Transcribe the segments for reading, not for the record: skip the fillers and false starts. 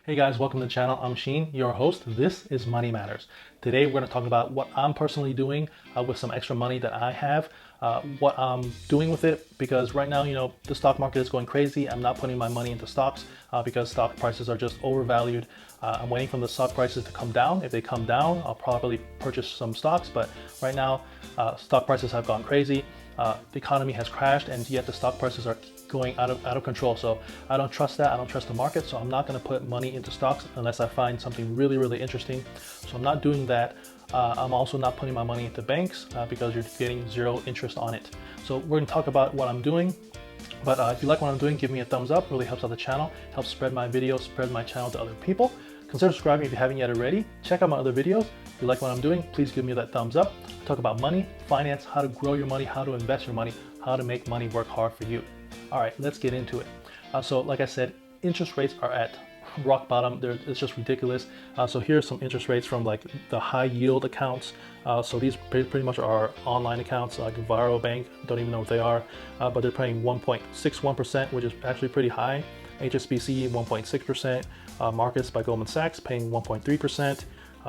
Hey guys, welcome to the channel. I'm Sheen, your host. This is Money Matters. Today we're going to talk about what I'm personally doing with some extra money that I have, what I'm doing with it, because right now, the stock market is going crazy. I'm not putting my money into stocks because stock prices are just overvalued. I'm waiting for the stock prices to come down. If they come down, I'll probably purchase some stocks, but right now stock prices have gone crazy. The economy has crashed, and yet the stock prices are going out of control. So I don't trust that. I don't trust the market. So I'm not going to put money into stocks unless I find something really, really interesting. So I'm not doing that. I'm also not putting my money into banks because you're getting zero interest on it. So we're going to talk about what I'm doing. But if you like what I'm doing, give me a thumbs up. It really helps out the channel, helps spread my videos, spread my channel to other people. Consider subscribing if you haven't yet already. Check out my other videos. If you like what I'm doing, please give me that thumbs up. I talk about money, finance, how to grow your money, how to invest your money, how to make money work hard for you. All right, let's get into it. So like I said, interest rates are at rock bottom. It's just ridiculous. So here's some interest rates from like the high yield accounts. So these pretty much are online accounts like Varo Bank. Don't even know what they are, but they're paying 1.61%, which is actually pretty high. HSBC 1.6%. Marcus by Goldman Sachs paying 1.3%.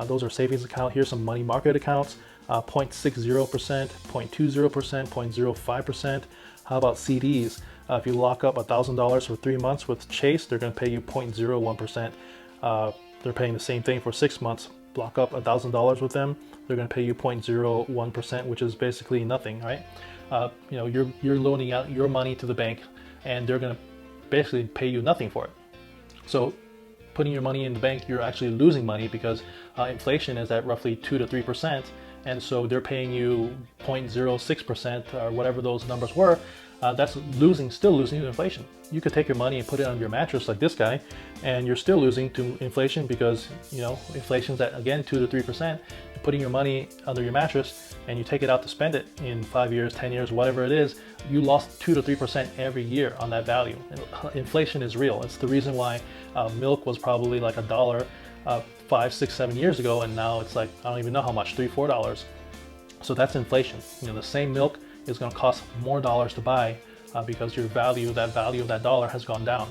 Those are savings account. Here's some money market accounts, 0.60%, 0.20%, 0.05%. How about CDs? If you lock up $1,000 for 3 months with Chase, they're going to pay you 0.01%. They're paying the same thing for 6 months. Lock up $1,000 with them, they're going to pay you 0.01%, which is basically nothing, right? You're loaning out your money to the bank, and they're going to basically pay you nothing for it. So putting your money in the bank, you're actually losing money because inflation is at roughly 2 to 3%. And so they're paying you 0.06% or whatever those numbers were. That's still losing to inflation. You could take your money and put it on your mattress like this guy, and you're still losing to inflation because, inflation's at, again, 2 to 3%. You're putting your money under your mattress and you take it out to spend it in 5 years, 10 years, whatever it is, you lost 2 to 3% every year on that value. Inflation is real. It's the reason why milk was probably like $1 5, 6, 7 years ago, and now it's like, I don't even know how much, $3, $4. So that's inflation. The same milk is going to cost more dollars to buy because that value of that dollar has gone down.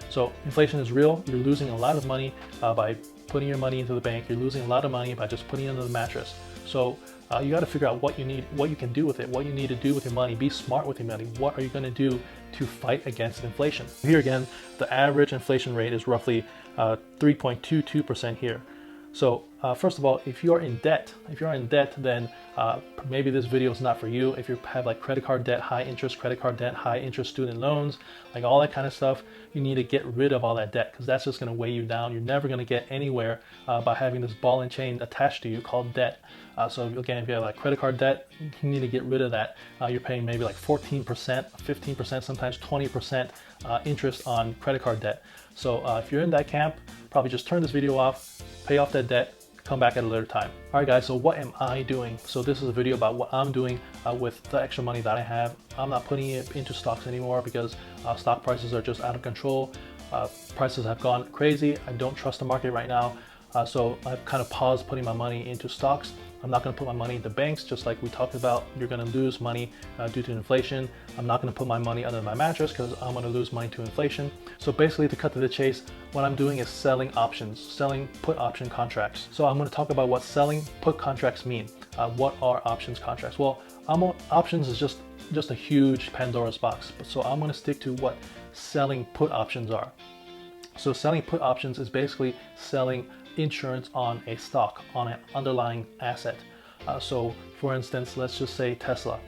So inflation is real. You're losing a lot of money by putting your money into the bank. You're losing a lot of money by just putting it under the mattress. So you got to figure out what you need, what you can do with it, what you need to do with your money. Be smart with your money. What are you going to do to fight against inflation? Here again, the average inflation rate is roughly 3.22% here. So first of all, if you're in debt, then maybe this video is not for you. If you have like credit card debt, high interest credit card debt, high interest student loans, like all that kind of stuff, you need to get rid of all that debt because that's just going to weigh you down. You're never going to get anywhere by having this ball and chain attached to you called debt. So again, if you have like credit card debt, you need to get rid of that. You're paying maybe like 14%, 15%, sometimes 20% interest on credit card debt. So if you're in that camp, probably just turn this video off, pay off that debt, come back at a later time. All right, guys, so what am I doing? So this is a video about what I'm doing with the extra money that I have. I'm not putting it into stocks anymore because stock prices are just out of control. Prices have gone crazy. I don't trust the market right now. So I've kind of paused putting my money into stocks. I'm not going to put my money into banks, just like we talked about. You're going to lose money due to inflation. I'm not going to put my money under my mattress because I'm going to lose money to inflation. So basically, to cut to the chase, what I'm doing is selling options, selling put option contracts. So I'm going to talk about what selling put contracts mean. What are options contracts? Well, options is just a huge Pandora's box. So I'm going to stick to what selling put options are. So selling put options is basically selling insurance on a stock, on an underlying asset. So for instance, let's just say Tesla.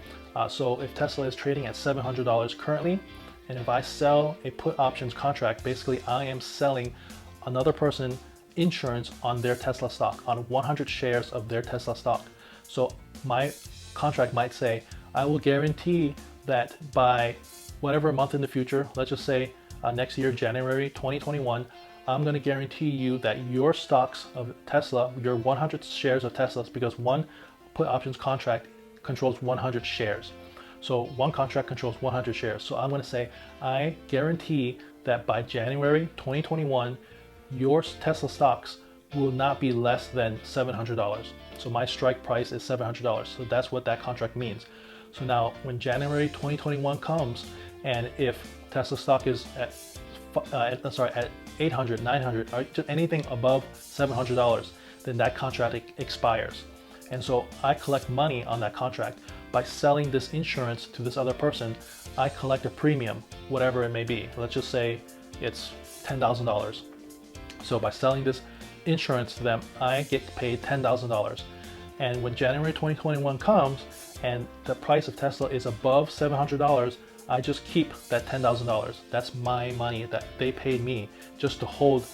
So if Tesla is trading at $700 currently, and if I sell a put options contract, basically I am selling another person insurance on their Tesla stock, on 100 shares of their Tesla stock. So my contract might say, I will guarantee that by whatever month in the future, let's just say next year, January 2021, I'm going to guarantee you that your stocks of Tesla, your 100 shares of Teslas, because one put options contract controls 100 shares. So one contract controls 100 shares. So I'm going to say, I guarantee that by January 2021, your Tesla stocks will not be less than $700. So my strike price is $700. So that's what that contract means. So now when January 2021 comes, and if Tesla stock is at $800, $900, or just anything above $700, then that contract expires. And so I collect money on that contract. By selling this insurance to this other person, I collect a premium, whatever it may be. Let's just say it's $10,000. So by selling this insurance to them, I get paid $10,000. And when January 2021 comes and the price of Tesla is above $700, I just keep that $10,000. That's my money that they paid me just to hold,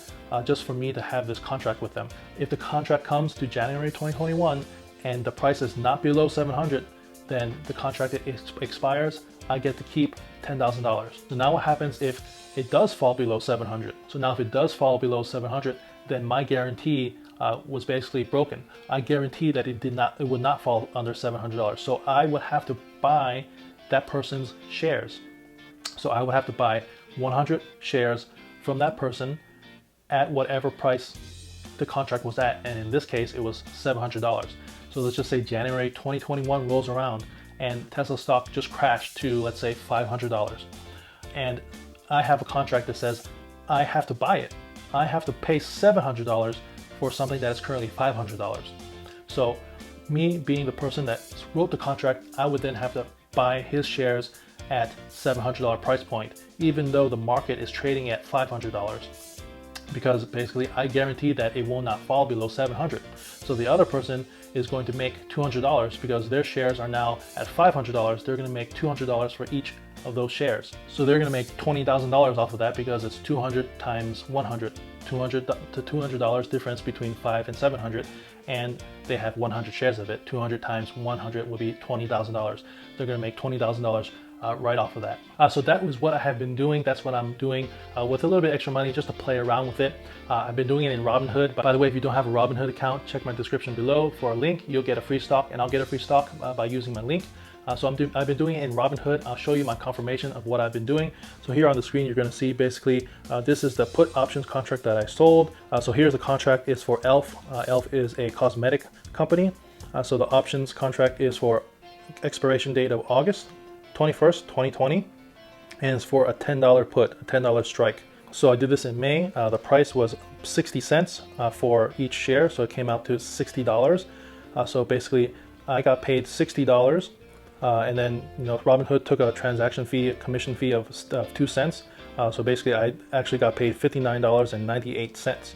just for me to have this contract with them. If the contract comes to January 2021 and the price is not below 700, then the contract expires. I get to keep $10,000. So now what happens if it does fall below 700? So now if it does fall below 700, then my guarantee was basically broken. I guarantee that it would not fall under $700. So I would have to buy that person's shares. So I would have to buy 100 shares from that person at whatever price the contract was at. And in this case, it was $700. So let's just say January 2021 rolls around and Tesla stock just crashed to, let's say, $500. And I have a contract that says I have to buy it. I have to pay $700 for something that is currently $500. So me being the person that wrote the contract, I would then have to buy his shares at $700 price point, even though the market is trading at $500. Because basically I guarantee that it will not fall below 700. So the other person is going to make $200 because their shares are now at $500. They're going to make $200 for each of those shares. So they're going to make $20,000 off of that because it's 200 times 100, $200 to $200 difference between 5 and 700, and they have 100 shares of it. 200 times 100 would be $20,000. They're going to make $20,000 right off of that. So that was what I have been doing. That's what I'm doing with a little bit extra money just to play around with it. I've been doing it in Robinhood. By the way, if you don't have a Robinhood account, check my description below for a link. You'll get a free stock, and I'll get a free stock by using my link. So I've been doing it in Robinhood. I'll show you my confirmation of what I've been doing. So here on the screen, you're going to see basically this is the put options contract that I sold. So here's the contract. It's for Elf. Elf is a cosmetic company. So the options contract is for expiration date of August 21st, 2020, and it's for a $10 put, a $10 strike. So I did this in May. The price was 60 cents for each share, so it came out to $60. So basically, I got paid $60, and then Robinhood took a transaction fee, a commission fee of 2 cents. So basically, I actually got paid $59.98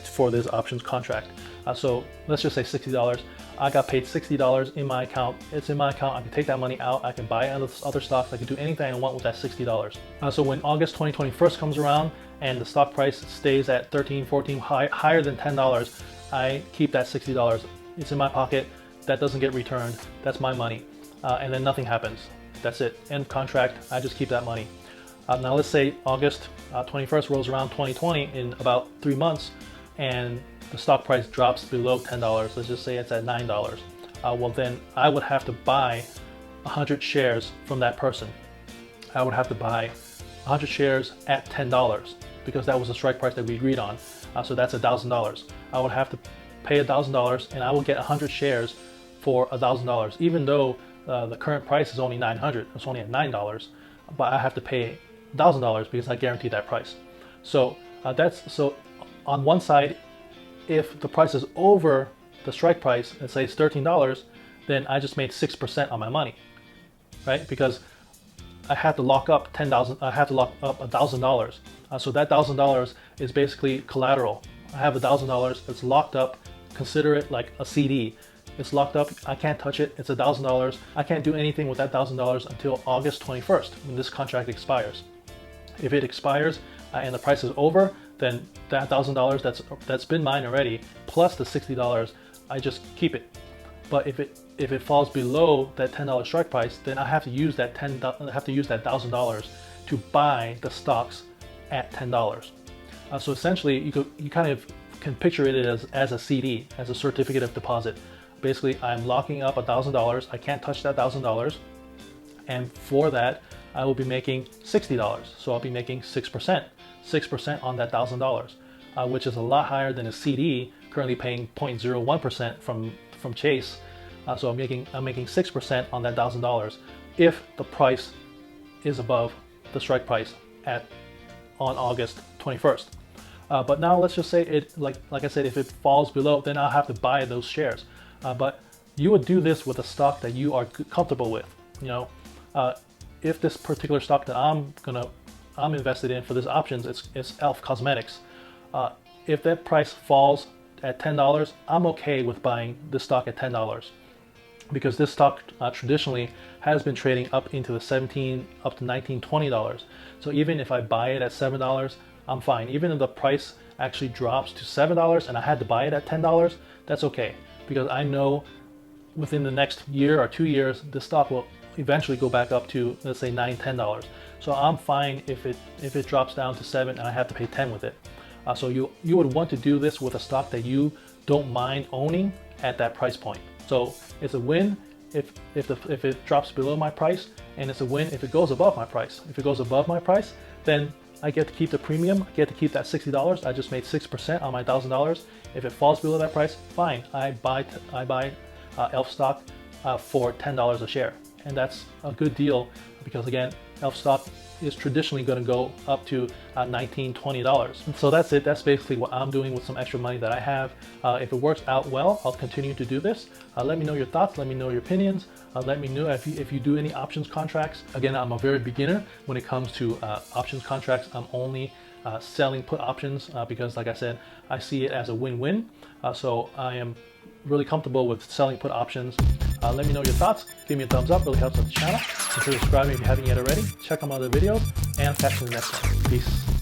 for this options contract. So let's just say $60. I got paid $60 in my account. It's in my account. I can take that money out. I can buy other stocks. I can do anything I want with that $60. So when August 2021 comes around and the stock price stays at 13, 14, higher than $10, I keep that $60. It's in my pocket. That doesn't get returned. That's my money. And then nothing happens. That's it. End contract. I just keep that money. Now let's say August 21st rolls around 2020 in about 3 months, and the stock price drops below $10. Let's just say it's at $9. Well, then I would have to buy 100 shares from that person. I would have to buy 100 shares at $10 because that was the strike price that we agreed on. So that's $1,000. I would have to pay $1,000, and I will get 100 shares for $1,000, even though the current price is only $900. It's only at $9, but I have to pay $1,000 because I guarantee that price. So so on one side, if the price is over the strike price, let's say it's $13, then I just made 6% on my money, right? Because I have to lock up I have to lock up $1,000. So that $1,000 is basically collateral. I have $1,000 that's locked up. Consider it like a CD. It's locked up. I can't touch it. It's $1,000. I can't do anything with that $1,000 until August 21st when this contract expires. If it expires and the price is over, then that $1,000 that's been mine already, plus the $60, I just keep it. But if it falls below that $10 strike price, then I have to use that $1,000 to buy the stocks at $10. So essentially, you kind of can picture it as a CD, as a certificate of deposit. Basically, I'm locking up $1,000. I can't touch that $1,000, and for that, I will be making $60. So I'll be making 6%. 6% on that $1,000, which is a lot higher than a CD currently paying 0.01% from Chase. So I'm making 6% on that $1,000 if the price is above the strike price on August 21st. But now let's just say it, like I said, if it falls below, then I'll have to buy those shares. But you would do this with a stock that you are comfortable with. You know, if this particular stock that I'm invested in for this options, it's e.l.f. Cosmetics. If that price falls at $10, I'm okay with buying this stock at $10, because this stock traditionally has been trading up into the $17, up to $19, $20. So even if I buy it at $7, I'm fine. Even if the price actually drops to $7 and I had to buy it at $10, that's okay, because I know within the next year or 2 years, the stock will eventually go back up to, let's say, $9, $10. So I'm fine if it drops down to 7 and I have to pay 10 with it. So you would want to do this with a stock that you don't mind owning at that price point. So it's a win if it drops below my price, and it's a win if it goes above my price. If it goes above my price, then I get to keep the premium. I get to keep that $60. I just made 6% on my $1,000. If it falls below that price, fine. I buy e.l.f. stock for $10 a share, and that's a good deal, because again, e.l.f. stock is traditionally going to go up to $19, $20. And so that's it. That's basically what I'm doing with some extra money that I have. If it works out well, I'll continue to do this. Let me know your thoughts. Let me know your opinions. Let me know if you do any options contracts. Again, I'm a very beginner when it comes to options contracts. I'm only selling put options because, like I said, I see it as a win-win. So I am really comfortable with selling put options. Let me know your thoughts. Give me a thumbs up. Really helps out the channel. Consider subscribing if you haven't yet already. Check out my other videos, and catch you in the next one. Peace.